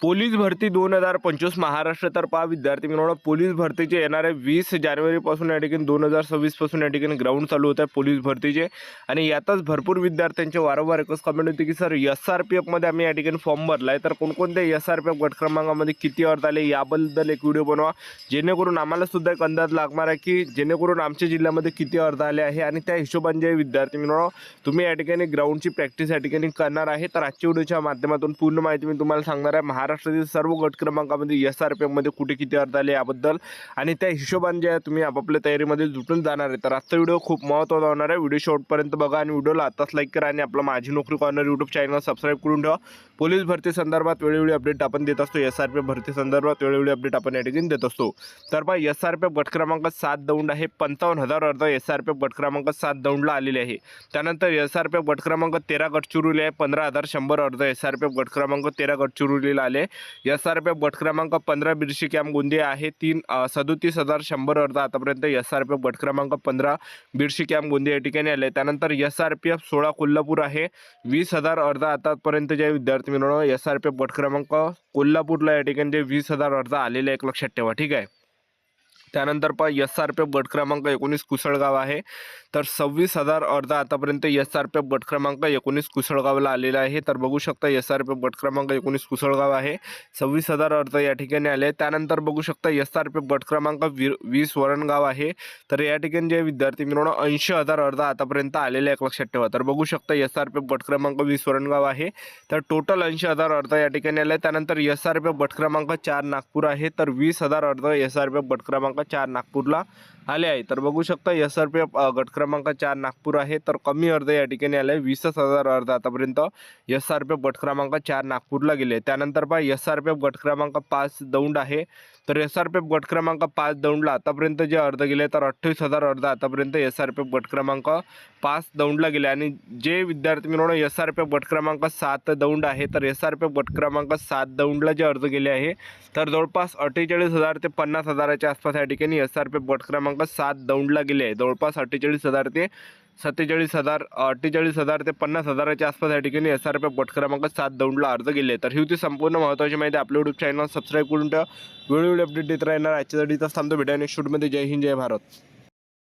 Police भरती 2025 महाराष्ट्र तर पहा विद्यार्थी मित्रांनो, पोलीस भरतीचे येणारे 20 जानेवारीपासून या ठिकाणी 2026 पासून या ठिकाणी ग्राउंड चालू होत आहे पोलीस भरतीचे. आणि यातच भरपूर विद्यार्थ्यांचे वारंवार एकच कमेंट होती की सर SRPF मध्ये आम्ही या ठिकाणी फॉर्म भरलाय, तर कोणकोणत्या SRPF गट क्रमांकामध्ये किती अर्ज आले याबद्दल एक व्हिडिओ बनवा, जेणेकरून आम्हाला सुद्धा एक अंदाज लागणार आहे की जेणेकरून आमच्या जिल्ह्यामध्ये किती अर्ज आले आहे आणि त्या हिशोबाने जे विद्यार्थी मित्रांनो तुम्ही या ठिकाणी ग्राउंडची प्रॅक्टिस या ठिकाणी करणार आहे. तर आजच्या व्हिडिओच्या माध्यमातून पूर्ण माहिती मी तुम्हाला सांगणार आहे महाराष्ट्रातील सर्व गट क्रमांकामध्ये SRPF मध्ये कुठे किती अर्ज आले याबद्दल, आणि त्या हिशोबाने जे तुम्ही आपापल्या तयारीमध्ये जुटून जाणार आहे. तर आजचा व्हिडिओ खूप महत्त्वाचा होणार आहे. व्हिडिओ शेवटपर्यंत बघा आणि व्हिडिओला आताच लाईक करा आणि आपला माझी नोकरी कॉर्नर यूट्यूब चॅनल सबस्क्राईब करून ठेवा. पोलीस भरती संदर्भात वेळोवेळी अपडेट आपण देत असतो. SRPF भरती संदर्भात वेळोवेळी अपडेट आपण या ठिकाणी देत असतो. तर पहा SRPF गट क्रमांक 7 दौंड आहे. 55,000 अर्ज SRPF गट क्रमांक 7 दौंडला आलेले आहे. त्यानंतर SRPF गट क्रमांक 13 गडचिरोली आहे. 15,100 अर्ज SRPF गट क्रमांक 13 गडचिरोलीला आले. SRPF गट क्रमांक 15 बिरशी कॅम्प गोंदिया आहे. 37,100 अर्ज आतापर्यंत SRPF गट क्रमांक 15 बिरशी कॅम्प गोंदिया या ठिकाणी आले. त्यानंतर SRPF 16 कोल्हापूर आहे. 20,000 अर्ज आतापर्यंत जे विद्यार्थी मित्रांनो SRPF गट क्रमांक कोल्हापूरला या ठिकाणी जे 20,000 अर्ज आलेले एक लक्षात ठेवा, ठीक आहे. त्यानंतर पहा SRPF गट क्रमांक 19 कुसळगाव आहे. तर 26,000 अर्ज आतापर्यंत SRPF गट क्रमांक 19 कुसळगावला आलेला आहे. तर बघू शकता SRPF गट क्रमांक 19 कुसळगाव आहे. 26,000 अर्ज या ठिकाणी आले. त्यानंतर बघू शकता SRPF गट क्रमांक 20 वरणगाव आहे. तर या ठिकाणी जे विद्यार्थी मित्रांनो 80,000 अर्ज आतापर्यंत आलेले एक लक्षात ठेवा. तर बघू शकता SRPF गट क्रमांक 20 वरणगाव आहे. तर टोटल 80,000 अर्ज या ठिकाणी आले. त्यानंतर SRPF गट क्रमांक 4 नागपूर आहे. तर 20,000 अर्ज SRPF गट क्रमांक 4 नागपूरला आले आहे. तर बघू शकता SRPF गट क्रमांक 4 नागपूर आहे. तर कमी अर्ज या ठिकाणी आले. 20,000 अर्ज आतापर्यंत SRPF गट क्रमांक 4 नागपूरला गेले. त्यानंतर पहा SRPF गट क्रमांक 5 दौंड आहे. तर SRPF गट क्रमांक 5 दौंडला आतापर्यंत जे अर्ज गेले तर 28,000 अर्ज आतापर्यंत SRPF गट क्रमांक 5 दौंडला गेले. आणि जे विद्यार्थी मित्रांनो SRPF गट क्रमांक 7 दौंड आहे. तर SRPF गट क्रमांक 7 दौंडला जे अर्ज गेले आहे तर जवळपास 48,000 ते 50,000च्या आसपास या ठिकाणी SRPF गट क्रमांक 7 दौंडला गेले आहे. जवळपास 48,000 ते 47,000 48,000 ते 50,000च्या आसपास या ठिकाणी SRPF गट क्रमांक 7 दौंडला अर्ज गेले. तर ही होती संपूर्ण महत्त्वाची माहिती. आपल्या यूट्यूब चॅनल सबस्क्राईब करून ठेवा. वेळोवेळी अपडेट देत राहणार. आजच्यासाठी थांबतो. भेटा नेक्स्ट शूटमध्ये. जय हिंद, जय भारत.